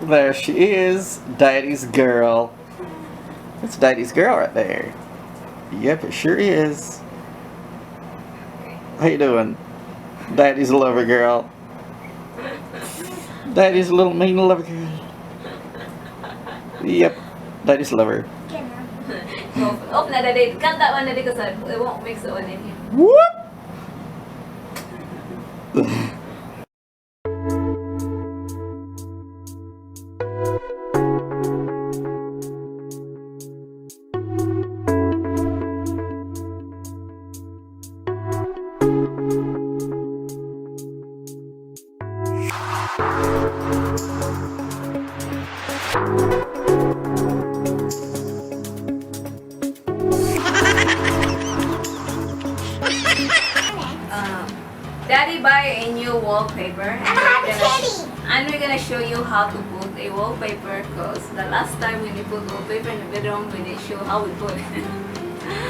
There she is, Daddy's girl. That's Daddy's girl right there. Yep, it sure is. How you doing? Daddy's a lover girl. Daddy's a little mean lover girl. Yep, Daddy's a lover. Off na daddy. Cut that one daddy because it won't mix the one in here. Whoop! Daddy buy a new wallpaper and we're gonna show you how to put a wallpaper because the last time when you put wallpaper in the bedroom we didn't show how we put it.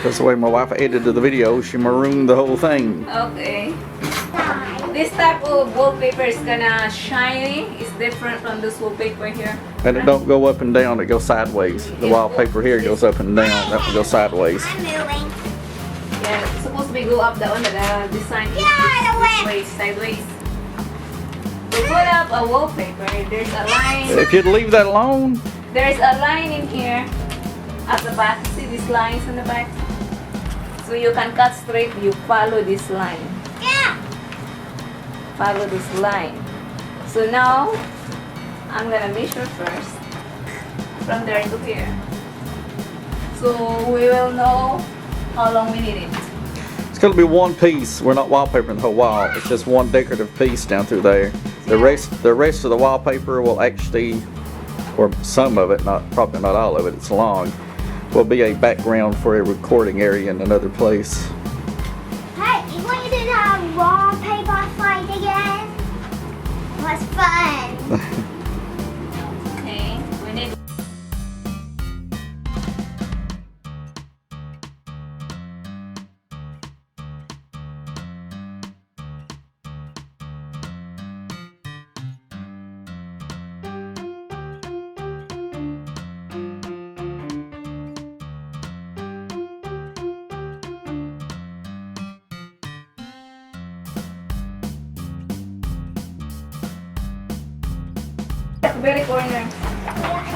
That's the way my wife edited the video. She marooned the whole thing. Okay. This type of wallpaper is kinda shiny. It's different from this wallpaper here. And it don't go up and down, it goes sideways. The wallpaper here goes up and down, that one goes sideways. I'm moving. Yeah, it's supposed to be go up that one, but the design is sideways. To put up a wallpaper, there's a line. If you'd leave that alone, There's a line in here at the back. See these lines on the back? So you can cut straight, you follow this line. Yeah. Follow this line. So now, I'm gonna measure first. From there to here. So we will know how long we need it. it's going to be one piece. We're not wallpapering the whole wall. It's just one decorative piece down through there. The rest of the wallpaper will actually, or some of it, probably not all of it, it's long, will be a background for a recording area in another place. Hey, you want to do the wallpaper fight again? It was fun. Okay, we need. Very corner.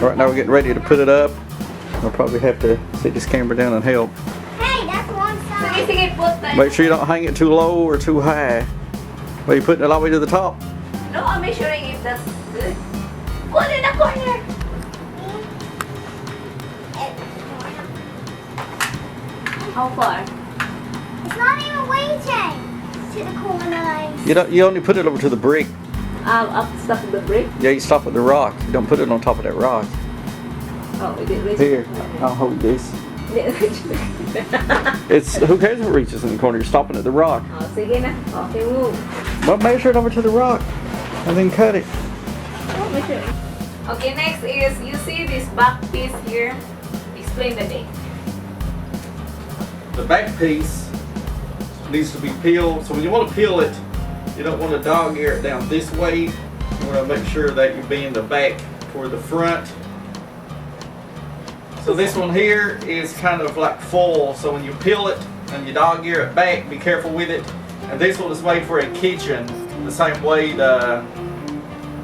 Right now we're getting ready to put it up. I'll probably have to sit this camera down and help. Hey, that's one side. Sige, put that. Make sure you don't hang it too low or too high. Are you putting it all the way to the top? No, I'm measuring if that's good. Put in the corner. How far? It's not even waiting to the corners. You only put it over to the brick. Up stuff with the brick. Yeah, you stop at the rock. You don't put it on top of that rock. Oh, we did reach. Here, I'll hold this. It's who cares if it reaches in the corner? You're stopping at the rock. Oh, sige na. Okay, move. But measure it over to the rock and then cut it. Oh, measure. Okay, next is you see this back piece here. Explain the date. The back piece needs to be peeled. So when you want to peel it, you don't want to dog ear it down this way. You want to make sure that you bend the back toward the front. So this one here is kind of like full. So when you peel it and you dog ear it back, be careful with it. And this one is made for a kitchen, the same way the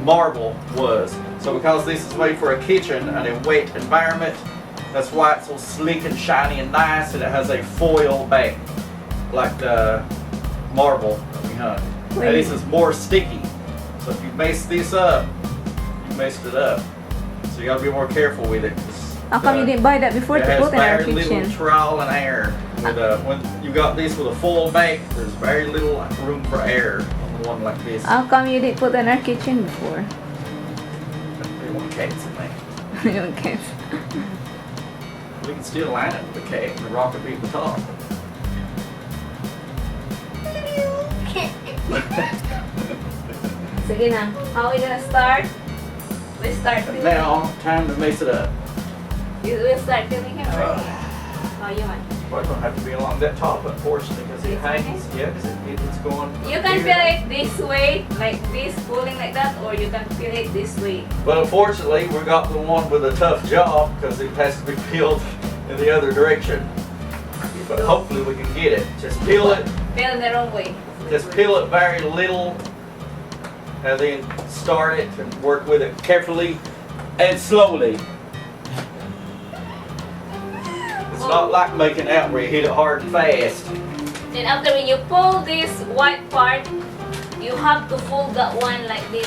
marble was. So because this is made for a kitchen and a wet environment, that's why it's so slick and shiny and nice, and it has a foil back, like the marble that we hunt. And this is more sticky. So if you mess this up, you messed it up. So you gotta be more careful with it. How come you didn't buy that before to put in our There's very kitchen? little trial and error. When you got this with a full back, there's very little room for error on the one like this. How come you didn't put in our kitchen before? They want cats in there. Okay. We can still line it with a cat and the rock will be at the top. Sige na. How are we gonna start? We start And filming. now, time to mess it up. We'll start filming here already. Oh, you want? Probably gonna have to be along that top, unfortunately, because it This way? hangs. Yeah, because it's going. You can here. feel it this way, like this, pulling like that, or you can feel it this way. But unfortunately, we got the one with a tough job because it has to be peeled in the other direction. But hopefully we can get it. Just peel it. Feel in the wrong way. Just peel it very little, and then start it and work with it carefully and slowly. It's not like making out where you hit it hard and fast. Then after when you pull this white part, you have to fold that one like this.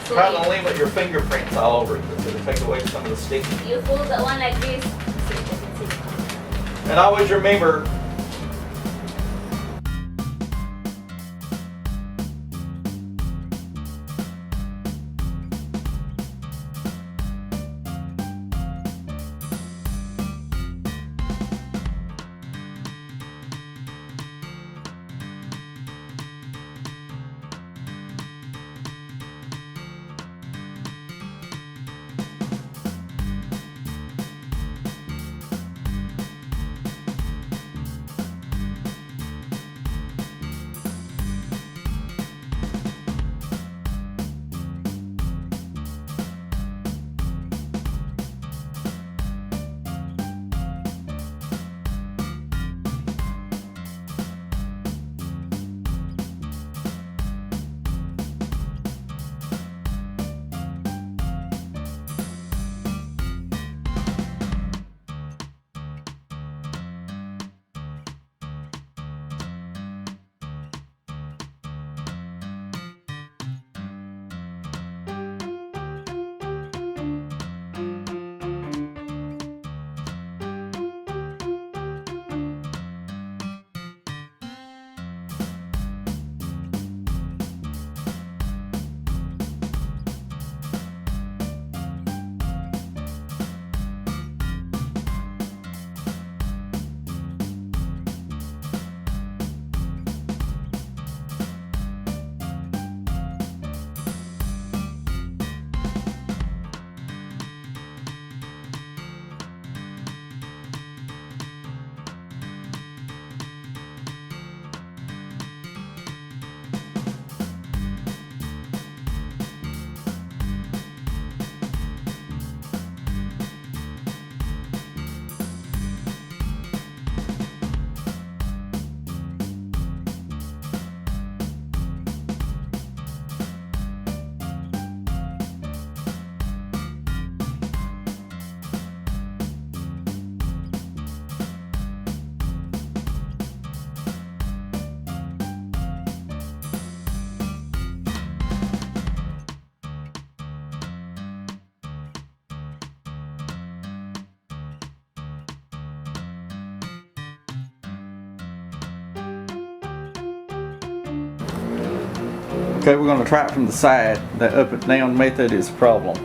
So Try to limit your fingerprints all over it because it'll take away some of the sticky. you fold that one like this. So you can see. And always remember, okay, we're going to try it from the side. The up and down method is a problem.